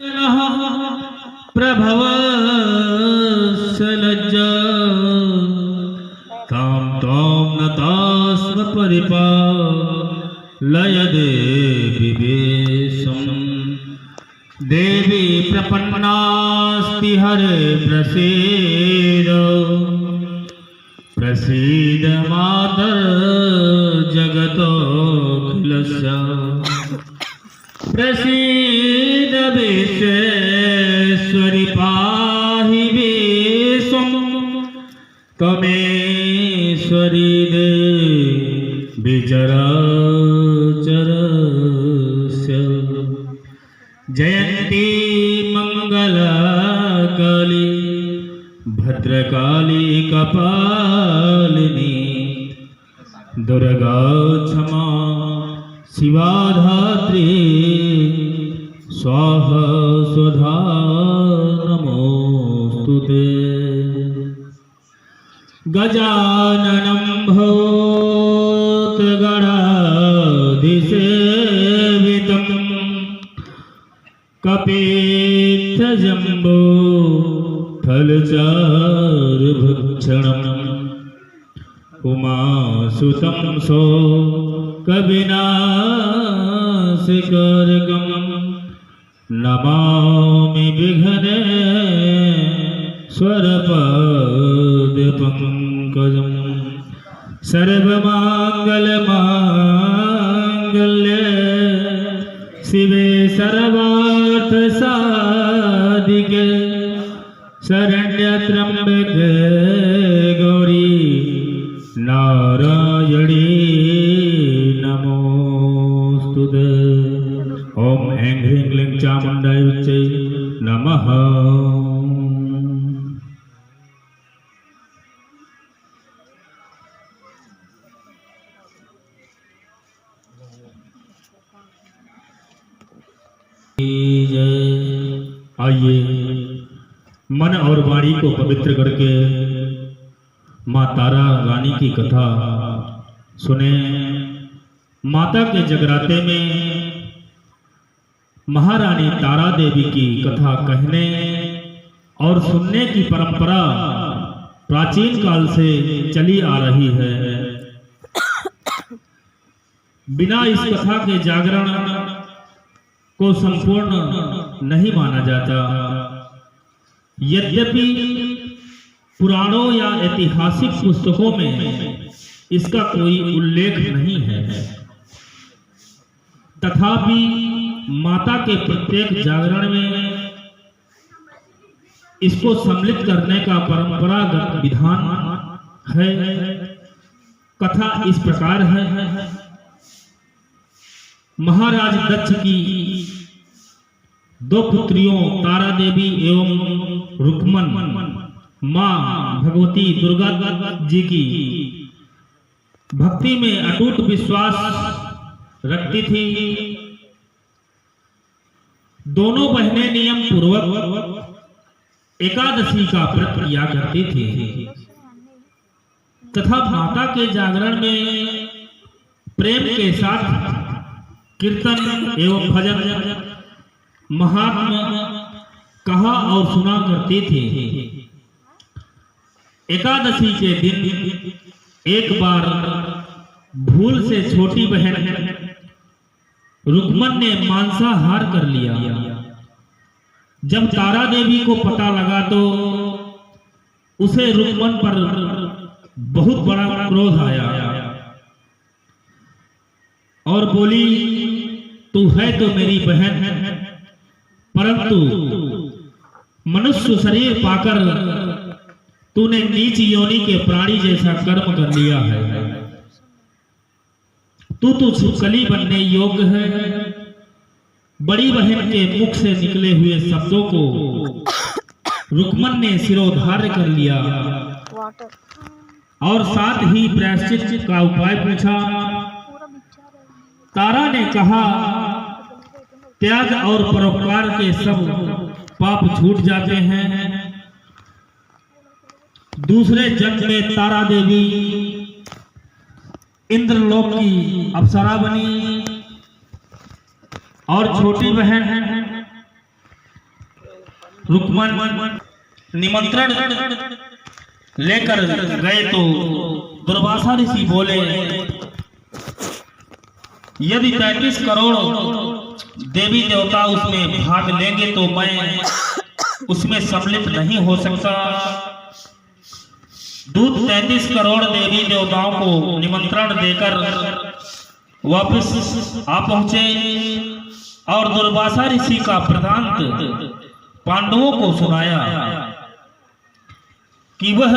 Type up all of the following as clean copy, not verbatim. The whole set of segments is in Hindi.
प्रभव सलज्जा तां त्वां नतास्म परिपालय देवी वेशम् देवी प्रपन्नास्ति हरे प्रसीद प्रसीद मातर जगतोऽखिलस्य प्रसीद विश्वेश्वरि पाहि विश्वम् त्वमेश्वरि देवी चराचरस्य जयन्ती मंगलकाली भद्रकाली कपालिनी दुर्गा क्षमा शिवा धात्री स्वाहा स्वधा नमोस्तुते। गजाननं भूतगणाधिसेवितं कपित्थजम्बो फलचारुभक्षणम् उमासुतं शोकविनाशकारकं नमामि विघ्नेश्वरपादपङ्कजम् सर्वमङ्गलमाङ्गल्ये शिवे सर्वार्थसाधिके शरण्यत्र्यम्बके गौरी नारायणी नमोस्तुते। ओम ऐं ह्रीं क्लीं चामुण्डाय विच्चे नमः। आइए मन और वाणी को पवित्र करके माँ तारा रानी की कथा सुने। माता के जगराते में महारानी तारा देवी की कथा कहने और सुनने की परंपरा प्राचीन काल से चली आ रही है। बिना इस कथा के जागरण को संपूर्ण नहीं माना जाता। यद्यपि पुराणों या ऐतिहासिक पुस्तकों में इसका कोई उल्लेख नहीं है, तथापि माता के प्रत्येक जागरण में इसको सम्मिलित करने का परंपरागत विधान है। कथा इस प्रकार है। महाराज दक्ष की दो पुत्रियों तारा देवी एवं रुक्मन मां भगवती दुर्गा जी की भक्ति में अटूट विश्वास रखती थी। दोनों बहनें नियम पूर्वक एकादशी का व्रत किया करती थी तथा माता के जागरण में प्रेम के साथ कीर्तन एवं भजन महात्मा कहा और सुना करती थी। एकादशी के दिन एक बार भूल से छोटी बहन रुक्मन ने मांसाहार कर लिया। जब तारा देवी को पता लगा तो उसे रुक्मन पर बहुत बड़ा क्रोध आया और बोली, तू है तो मेरी बहन, परंतु मनुष्य शरीर पाकर तूने नीच योनि के प्राणी जैसा कर्म कर लिया है। तू तो छिपकली बनने योग्य है। बड़ी बहन के मुख से निकले हुए शब्दों को रुक्मन ने सिरोधार्य कर लिया और साथ ही प्रायश्चित का उपाय पूछा। तारा ने कहा, त्याग और परोपकार के सब पाप छूट जाते हैं। दूसरे जन्म में तारा देवी इंद्रलोक की अप्सरा बनी और छोटी बहन रुक्मन निमंत्रण लेकर गए तो दुर्वासा ऋषि बोले, यदि 33 करोड़ देवी देवता उसमें भाग लेंगे तो मैं उसमें सम्मिलित नहीं हो सकता। दूत 33 करोड़ देवी देवताओं को निमंत्रण देकर वापस आ पहुंचे और दुर्वासा ऋषि का वृत्तांत पांडवों को सुनाया कि वह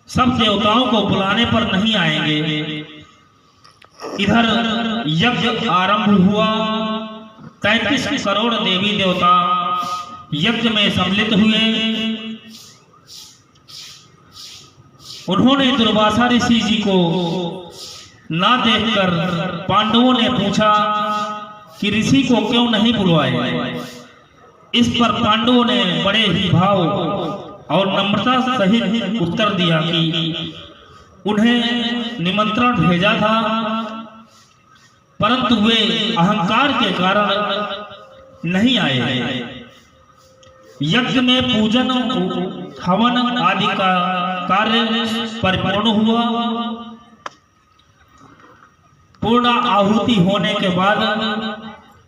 सब देवताओं को बुलाने पर नहीं आएंगे। इधर यज्ञ आरंभ हुआ। 33 करोड़ देवी देवता यज्ञ में सम्मिलित हुए। उन्होंने दुर्वासा ऋषि जी को ना देखकर पांडवों ने पूछा कि ऋषि को क्यों नहीं बुलवाए। इस पर पांडवों ने बड़े ही भाव और नम्रता सहित उत्तर दिया कि उन्हें निमंत्रण भेजा था, परंतु वे अहंकार के कारण नहीं आए। यज्ञ में पूजन हवन आदि का कार्य परिपूर्ण हुआ। पूर्ण आहुति होने के बाद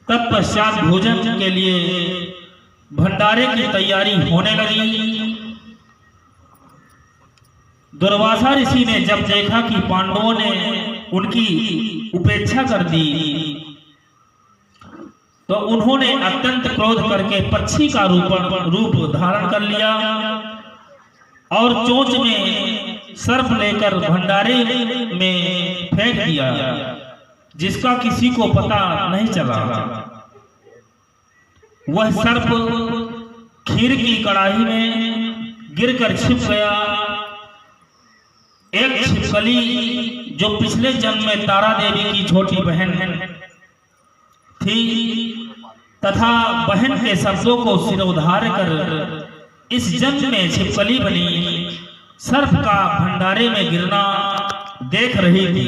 तत्पश्चात भोजन के लिए भंडारे की तैयारी होने लगी। दुर्वासा ऋषि ने जब देखा कि पांडवों ने उनकी उपेक्षा कर दी तो उन्होंने अत्यंत क्रोध करके पक्षी का रूप धारण कर लिया और चोंच में सर्प लेकर भंडारे में फेंक दिया, जिसका किसी को पता नहीं चला। वह सर्प खीर की कड़ाही में गिरकर छिप गया। एक छिपकली जो पिछले जन्म में तारा देवी की छोटी बहन थी तथा बहन के शब्दों को सिरोधार कर इस जन्म में छिपकली बनी, सर्प का भंडारे में गिरना देख रही थी।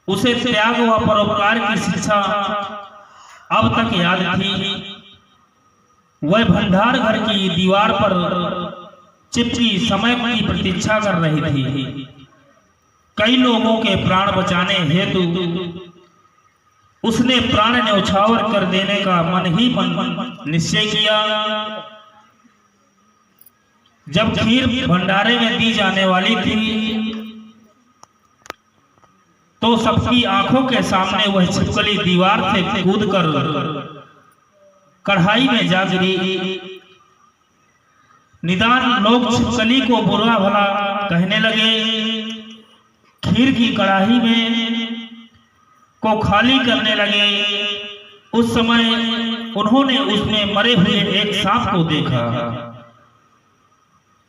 उसे त्याग व परोपकार की शिक्षा अब तक याद थी। वह भंडार घर की दीवार पर चिपकी समय की प्रतीक्षा कर रही थी। कई लोगों के प्राण बचाने हेतु उसने प्राण न्यौछावर कर देने का मन ही मन निश्चय किया। जब खीर भंडारे में दी जाने वाली थी तो सबकी आंखों के सामने वह छिपकली दीवार से कूदकर कढ़ाई में जा गिरी। निदान लोग छिपकली को बुरा भला कहने लगे। खीर की कढ़ाई में को खाली करने लगे। उस समय उन्होंने उसमें मरे हुए एक सांप को देखा।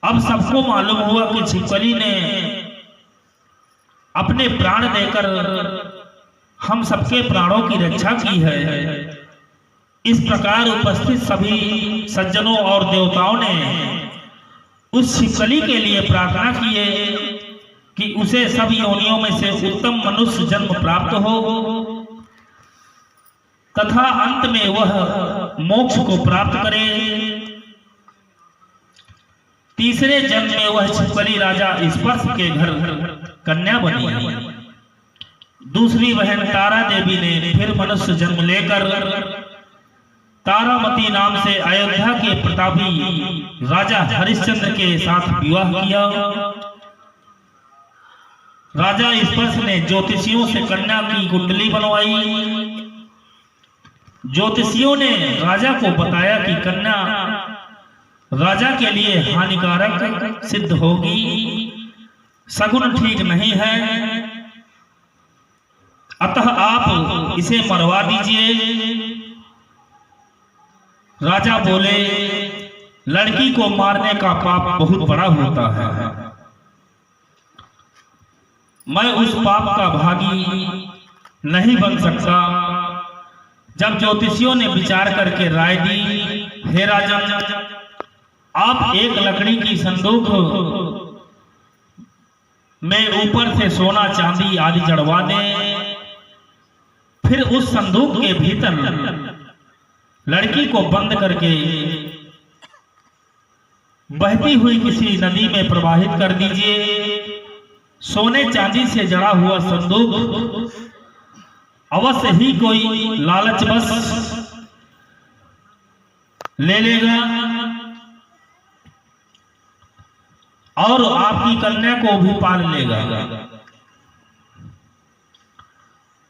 अब सबको मालूम हुआ कि छिपकली ने अपने प्राण देकर हम सबके प्राणों की रक्षा की है। इस प्रकार उपस्थित सभी सज्जनों और देवताओं ने उस छिपकली के लिए प्रार्थना किए कि उसे सब योनियों में से उत्तम मनुष्य जन्म प्राप्त हो तथा अंत में वह मोक्ष को प्राप्त करे। तीसरे जन्म में वह छिपकली राजा स्पर्श के घर कन्या बनी। दूसरी बहन तारा देवी ने फिर मनुष्य जन्म लेकर तारामती नाम से अयोध्या के प्रतापी राजा हरिश्चंद्र के साथ विवाह किया। राजा स्पर्श ने ज्योतिषियों से कन्या की कुंडली बनवाई। ज्योतिषियों ने राजा को बताया कि कन्या राजा के लिए हानिकारक सिद्ध होगी, सगुन ठीक नहीं है, अतः आप इसे मरवा दीजिए। राजा बोले, लड़की को मारने का पाप बहुत बड़ा होता है, मैं उस पाप का भागी नहीं बन सकता। जब ज्योतिषियों ने विचार करके राय दी, हे राजन, आप एक लकड़ी की संदूक में ऊपर से सोना चांदी आदि चढ़वा दें, फिर उस संदूक के भीतर लड़की को बंद करके बहती हुई किसी नदी में प्रवाहित कर दीजिए। सोने चांदी से जड़ा हुआ संदूक अवश्य ही कोई लालचवश ले लेगा और आपकी कन्या को भी पाल लेगा।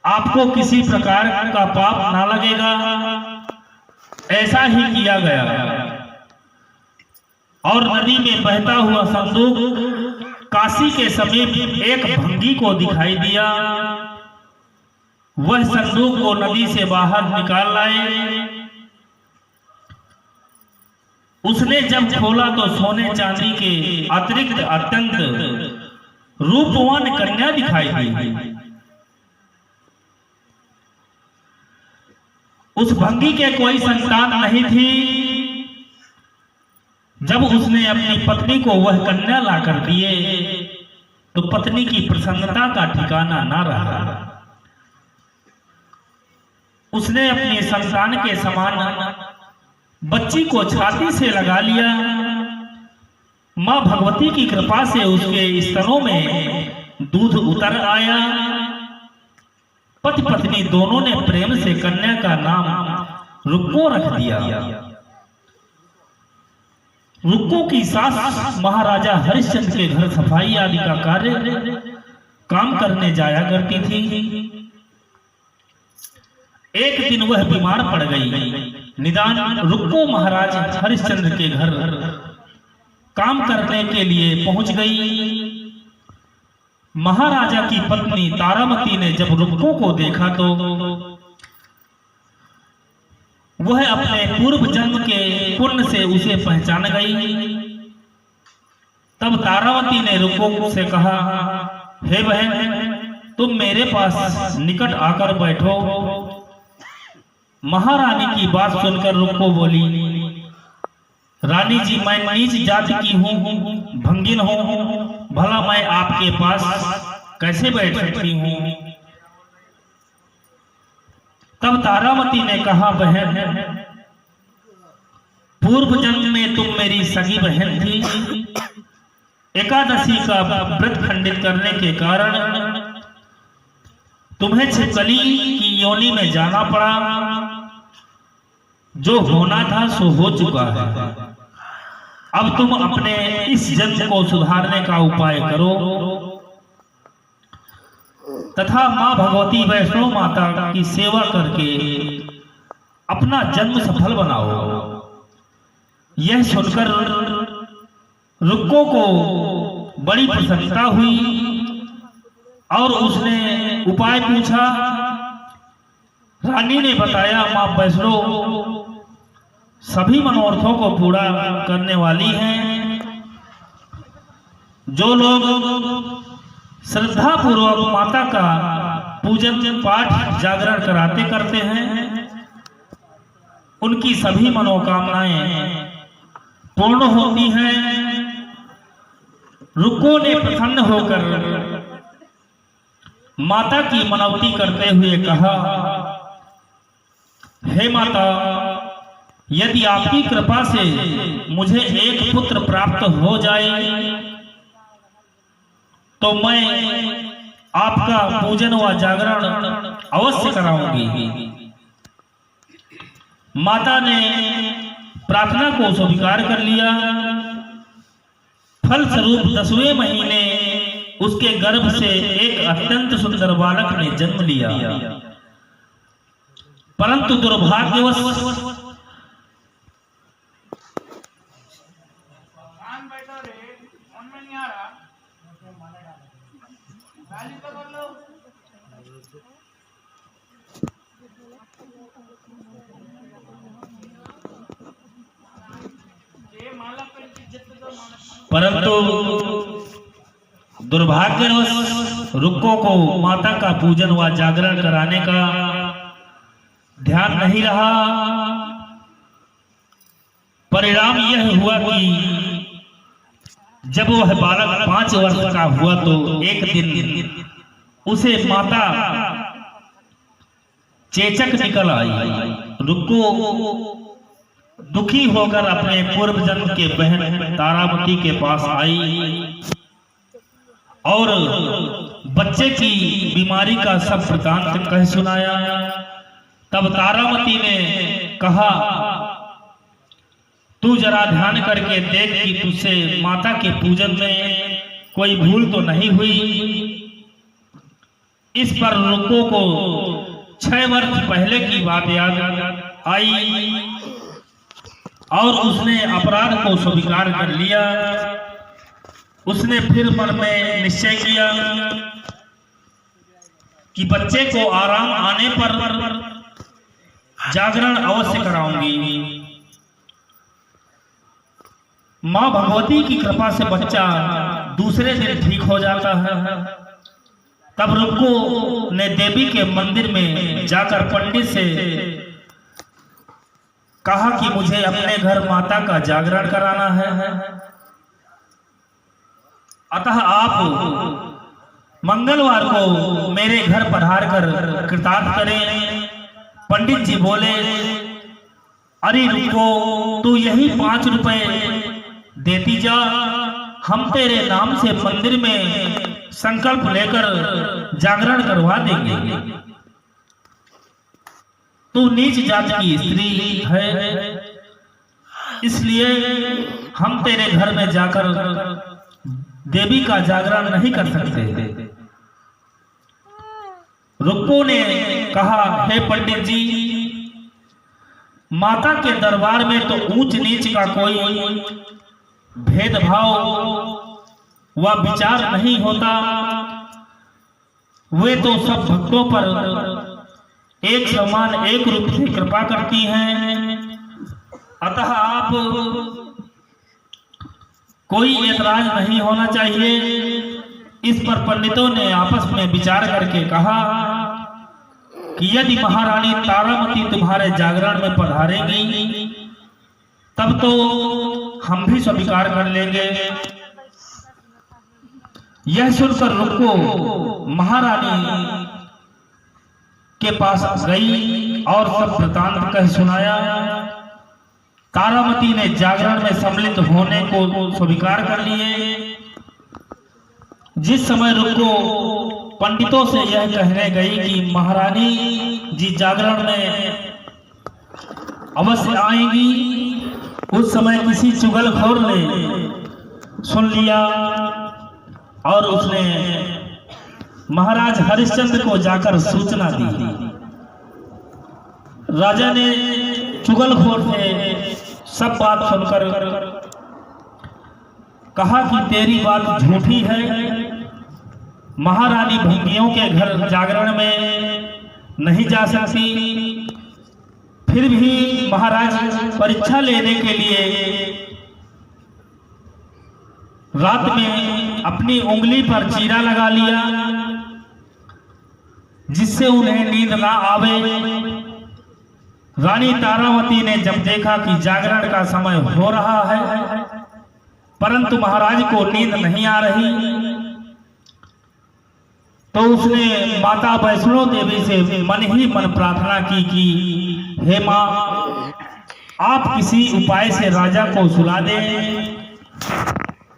आपको किसी प्रकार का पाप ना लगेगा। ऐसा ही किया गया और नदी में बहता हुआ संदूक काशी के समीप एक भंगी को दिखाई दिया। वह संदूक को नदी से बाहर निकाल लाए। उसने जब खोला तो सोने चांदी के अतिरिक्त अत्यंत रूपवान कन्या दिखाई दी। उस भंगी के कोई संतान नहीं थी। जब उसने अपनी पत्नी को वह कन्या लाकर दिए तो पत्नी की प्रसन्नता का ठिकाना ना रहा। उसने अपने संतान के समान बच्ची को छाती से लगा लिया। मां भगवती की कृपा से उसके स्तनों में दूध उतर आया। पति पत्नी दोनों ने प्रेम से कन्या का नाम रुक्को रख दिया। रुक्को की सास महाराजा हरिश्चंद्र के घर सफाई आदि का काम करने जाया करती थी। एक दिन वह बीमार पड़ गई। निदान रुक्को महाराज हरिश्चंद्र के घर काम करने के लिए पहुंच गई। महाराजा की पत्नी तारामती ने जब रुक्को को देखा तो वह अपने पूर्व जन्म के पुण्य से उसे पहचान गई। तब तारावती ने रुक्को से कहा, हे बहन, तुम मेरे पास निकट आकर बैठो। महारानी की बात सुनकर रुक्को बोली, रानी जी, मैं नीच जाति की हूँ, भंगिन हूँ, भला मैं आपके पास कैसे बैठ सकती हूँ। तब तारामती ने कहा, बहन, पूर्व जन्म में तुम मेरी सगी बहन थी। एकादशी का व्रत खंडित करने के कारण तुम्हें छिपकली की योनि में जाना पड़ा। जो होना था सो हो चुका है। अब तुम अपने इस जन्म को सुधारने का उपाय करो तथा मां भगवती वैष्णो माता की सेवा करके अपना जन्म सफल बनाओ। यह सुनकर रुक्को को बड़ी प्रसन्नता हुई और उसने उपाय पूछा। रानी ने बताया, मां वैष्णो सभी मनोरथों को पूरा करने वाली हैं। जो लोग श्रद्धा पूर्वक माता का पूजन पाठ जागरण कराते करते हैं उनकी सभी मनोकामनाएं पूर्ण होती हैं। रुक्को ने प्रसन्न होकर माता की मनौती करते हुए कहा, हे माता, यदि आपकी कृपा से मुझे एक पुत्र प्राप्त हो जाए तो मैं आपका पूजन व जागरण अवश्य कराऊंगी। माता ने प्रार्थना को स्वीकार कर लिया। फल स्वरूप 10वें महीने उसके गर्भ से एक अत्यंत सुंदर बालक ने जन्म लिया। परंतु दुर्भाग्यवश दुर्भाग्यवश रुक्को को माता का पूजन व जागरण कराने का ध्यान नहीं रहा। परिणाम यह हुआ कि जब वह बालक 5 वर्ष का हुआ तो एक दिन उसे माता चेचक निकल आई। रुक्को दुखी होकर अपने पूर्व जन्म के बहन तारामती के पास आई और बच्चे की बीमारी का सब वृतांत कह सुनाया। तब तारामती ने कहा, तू जरा ध्यान करके देख कि तुझसे माता के पूजन में कोई भूल तो नहीं हुई। इस पर रुक्को को 6 वर्ष पहले की बात याद आई और उसने अपराध को स्वीकार कर लिया। उसने फिर मन में निश्चय किया कि बच्चे को आराम आने पर जागरण अवश्य कराऊंगी। मां भगवती की कृपा से बच्चा दूसरे दिन ठीक हो जाता है। तब रुक्को ने देवी के मंदिर में जाकर पंडित से कहा कि मुझे अपने घर माता का जागरण कराना है, अतः आप मंगलवार को मेरे घर पधार कर कृतार्थ करें। पंडित जी बोले, अरे रुक्को, तू यही 5 रुपए देती जा, हम तेरे नाम से मंदिर में संकल्प लेकर जागरण करवा देंगे। तू नीच जात की स्त्री है, इसलिए हम तेरे घर में जाकर देवी का जागरण नहीं कर सकते। रुक्को ने कहा, हे पंडित जी, माता के दरबार में तो ऊंच नीच का कोई भेदभाव व विचार नहीं होता। वे तो सब भक्तों पर एक समान एक रूप से कृपा करती हैं। अतः आप कोई ऐतराज नहीं होना चाहिए। इस पर पंडितों ने आपस में विचार करके कहा कि यदि महारानी तारामती तुम्हारे जागरण में पधारेंगी तब तो हम भी स्वीकार कर लेंगे। यह सुनकर रुक्को महारानी के पास गई और सब वृतांत कह सुनाया। तारामती ने जागरण में सम्मिलित होने को स्वीकार कर लिए। जिस समय रुक्को पंडितों से यह कहने गई कि महारानी जी जागरण में अवश्य आएंगी, उस समय किसी चुगलखोर ने सुन लिया और उसने महाराज हरिश्चंद्र को जाकर सूचना दी। राजा ने चुगलखोर से सब बात सुनकर कहा कि तेरी बात झूठी है। महारानी भंगियों के घर जागरण में नहीं जा सकती। फिर भी महाराज परीक्षा लेने के लिए रात में अपनी उंगली पर चीरा लगा लिया, जिससे उन्हें नींद ना आवे। रानी तारामती ने जब देखा कि जागरण का समय हो रहा है परंतु महाराज को नींद नहीं आ रही, तो उसने माता वैष्णो देवी से मन ही मन प्रार्थना की कि हे मां, आप किसी उपाय से राजा को सुला दें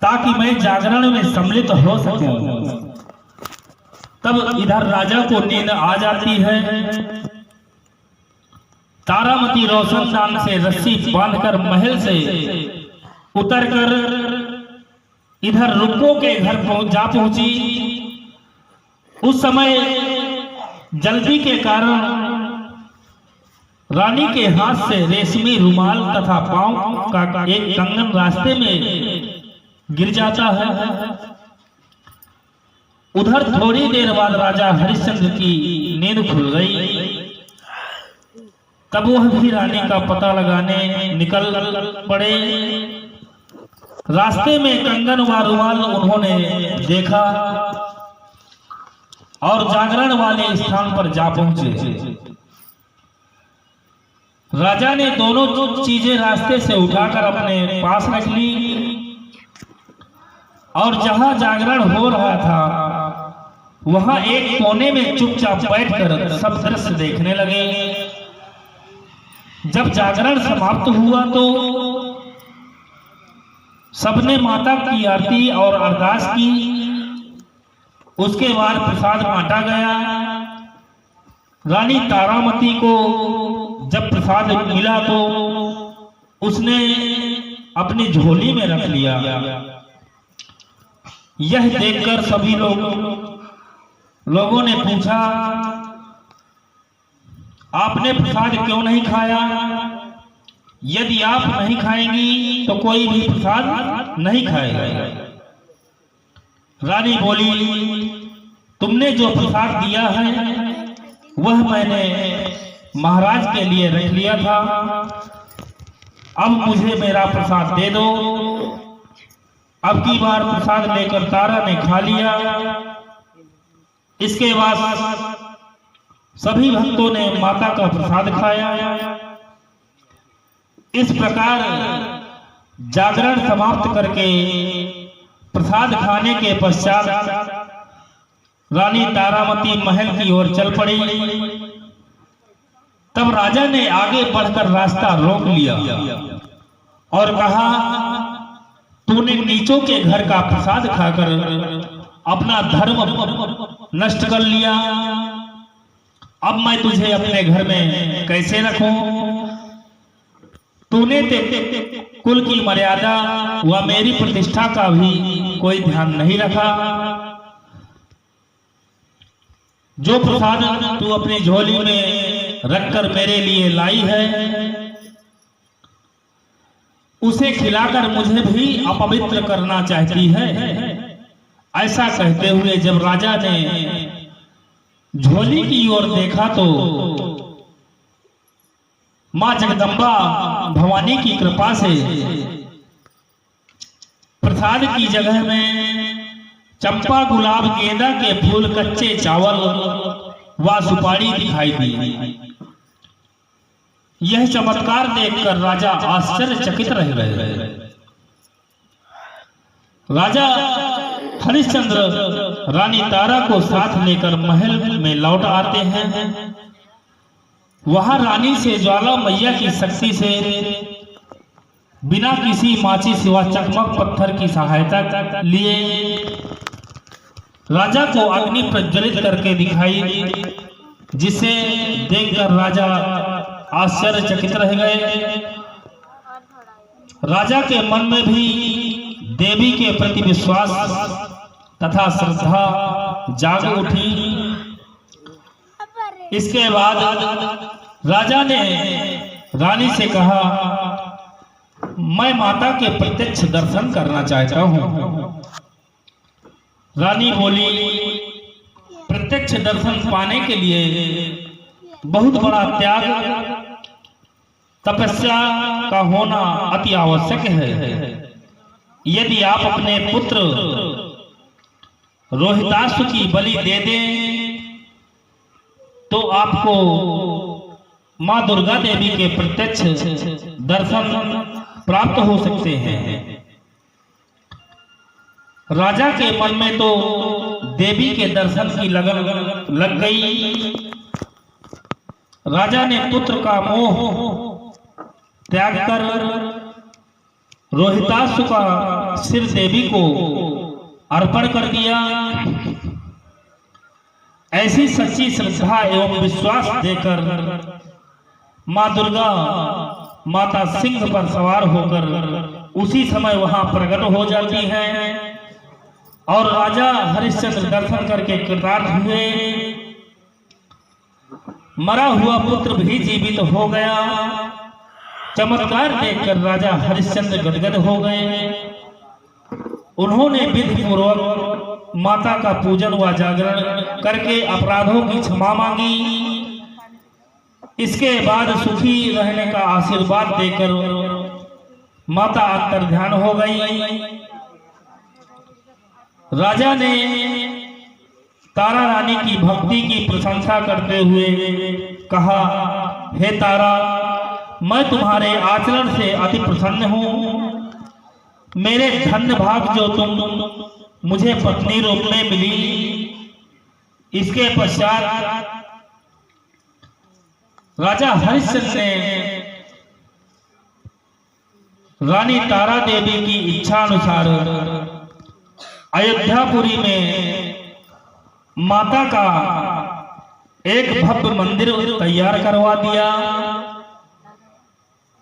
ताकि मैं जागरण में सम्मिलित हो सकूं। तब इधर राजा को नींद आ जाती है। तारामती रोशनदान से रस्सी बांधकर महल से उतरकर इधर रुक्को के घर जा पहुंची। उस समय जल्दी के कारण रानी के हाथ से रेशमी रुमाल तथा पांव का एक कंगन रास्ते में गिर जाता है। उधर थोड़ी देर बाद राजा हरिश्चंद्र की नींद खुल गई। तब वह भी रानी का पता लगाने निकल पड़े। रास्ते में कंगन व रुमाल उन्होंने देखा और जागरण वाले स्थान पर जा पहुंचे। राजा ने दोनों चीजें रास्ते से उठाकर अपने पास रख ली और जहां जागरण हो रहा था वहां एक कोने में चुपचाप बैठकर सब दृश्य देखने लगे। जब जागरण समाप्त हुआ तो सबने माता की आरती और अरदास की। उसके बाद प्रसाद बांटा गया। रानी तारामती को जब प्रसाद मिला तो उसने अपनी झोली में रख लिया। यह देखकर सभी लोगों ने पूछा, आपने प्रसाद क्यों नहीं खाया? यदि आप नहीं खाएंगी तो कोई भी प्रसाद नहीं खाएगा। रानी बोली, तुमने जो प्रसाद दिया है वह मैंने महाराज के लिए रख लिया था। अब मुझे मेरा प्रसाद दे दो। अब की बार प्रसाद लेकर तारा ने खा लिया। इसके बाद सभी भक्तों ने माता का प्रसाद खाया। इस प्रकार जागरण समाप्त करके प्रसाद खाने के पश्चात रानी तारामती महल की ओर चल पड़ी। तब राजा ने आगे बढ़कर रास्ता रोक लिया और कहा, तूने नीचों के घर का प्रसाद खाकर अपना धर्म नष्ट कर लिया। अब मैं तुझे अपने घर में कैसे रखूं? तूने कुल की मर्यादा व मेरी प्रतिष्ठा का भी कोई ध्यान नहीं रखा। जो प्रसाद तू अपनी झोली में रखकर मेरे लिए लाई है उसे खिलाकर मुझे भी अपवित्र करना चाहती है। ऐसा कहते हुए जब राजा ने झोली की ओर देखा तो मां जगदम्बा भवानी की कृपा से प्रसाद की जगह में चंपा, गुलाब, गेंदा के फूल, कच्चे चावल व सुपारी दिखाई दी। यह चमत्कार देखकर राजा आश्चर्यचकित रह गए। राजा हरिश्चंद्र रानी तारा को साथ लेकर महल में लौट आते हैं। वहां रानी से ज्वाला मैया की शक्ति से बिना किसी माचिस व चकमक पत्थर की सहायता लिए राजा को अग्नि प्रज्वलित करके दिखाई, जिसे देखकर राजा आश्चर्यचकित रह गए। राजा के मन में भी देवी के प्रति विश्वास तथा श्रद्धा जाग उठी। इसके बाद राजा ने रानी से कहा, मैं माता के प्रत्यक्ष दर्शन करना चाहता हूं। रानी बोली, प्रत्यक्ष दर्शन पाने के लिए बहुत बड़ा त्याग तपस्या का होना अति आवश्यक है। यदि आप अपने पुत्र रोहिताश्व की बलि दे दें तो आपको मां दुर्गा देवी के प्रत्यक्ष दर्शन प्राप्त हो सकते हैं। राजा के मन में तो देवी के दर्शन की लगन लग गई। राजा ने पुत्र का मोह त्याग कर रोहिताश्व का सिर देवी को अर्पण कर दिया। ऐसी सच्ची श्रद्धा एवं विश्वास देकर मां दुर्गा माता सिंह पर सवार होकर उसी समय वहां प्रकट हो जाती है और राजा हरिश्चंद्र दर्शन करके कृतार्थ हुए। मरा हुआ पुत्र भी जीवित हो गया। चमत्कार देखकर राजा हरिश्चंद्र गदगद हो गए। उन्होंने विधि पूर्वक माता का पूजन व जागरण करके अपराधों की क्षमा मांगी। इसके बाद सुखी रहने का आशीर्वाद देकर माता अंतर्ध्यान हो गई। राजा ने तारा रानी की भक्ति की प्रशंसा करते हुए कहा, हे तारा, मैं तुम्हारे आचरण से अति प्रसन्न हूँ। मेरे धन्य भाग जो तुम मुझे पत्नी रूप में मिली। इसके पश्चात राजा हरिश्चंद्र ने रानी तारा देवी की इच्छा अनुसार अयोध्यापुरी में माता का एक भव्य मंदिर तैयार करवा दिया।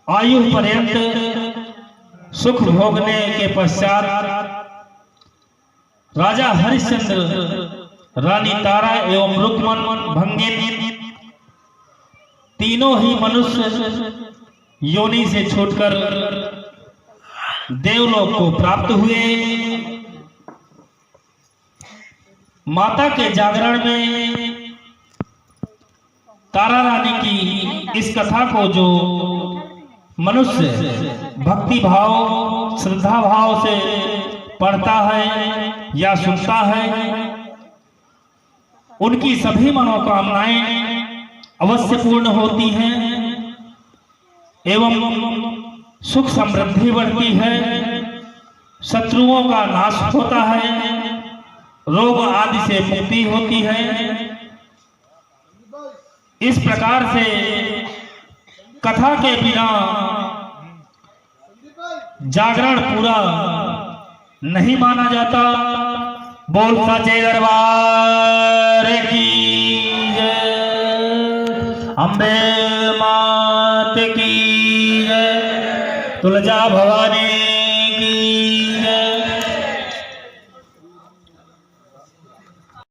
आयु पर्यंत सुख भोगने के पश्चात राजा हरिश्चंद्र, रानी तारा एवं रुक्मन भंगिन तीनों ही मनुष्य योनि से छूटकर देवलोक को प्राप्त हुए। माता के जागरण में तारा रानी की इस कथा को जो मनुष्य भक्ति भाव, श्रद्धा भाव से पढ़ता है या सुनता है, उनकी सभी मनोकामनाएं अवश्य पूर्ण होती हैं एवं सुख समृद्धि बढ़ती है, शत्रुओं का नाश होता है, रोग आदि से मुक्ति होती है। इस प्रकार से कथा के बिना जागरण पूरा नहीं माना जाता। बोल सच्चे दरबार की जय, अम्बे मात की जय, तुलजा भवानी